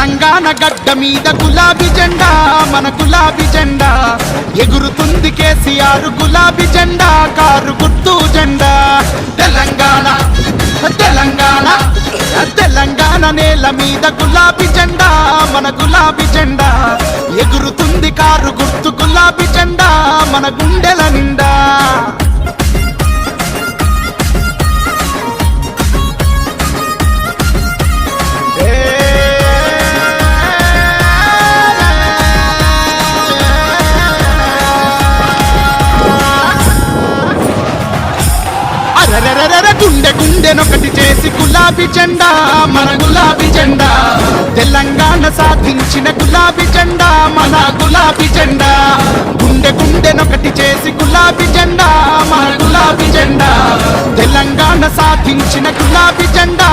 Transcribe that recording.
తెలంగాణ గడ్డ మీద గులాబీ జెండా మన గులాబీ జెండా ఎగురుతుంది కేసీఆర్ గులాబీ జెండా కారు గుర్తు జెండా తెలంగాణ తెలంగాణ తెలంగాణ నేల మీద గులాబీ జెండా మన గులాబీ జెండా ఎగురుతుంది కారు గుర్తు గులాబీ జెండా మన గుండెల నిండా గుండె గుండెనొకటి చేసి గులాబీ జెండా మన గులాబీ జెండా తెలంగాణ సాధించిన గులాబీ జెండా మన గులాబీ జెండా గుండె గుండెనొకటి చేసి గులాబీ జెండా మన గులాబీ జెండా తెలంగాణ సాధించిన గులాబీ జెండా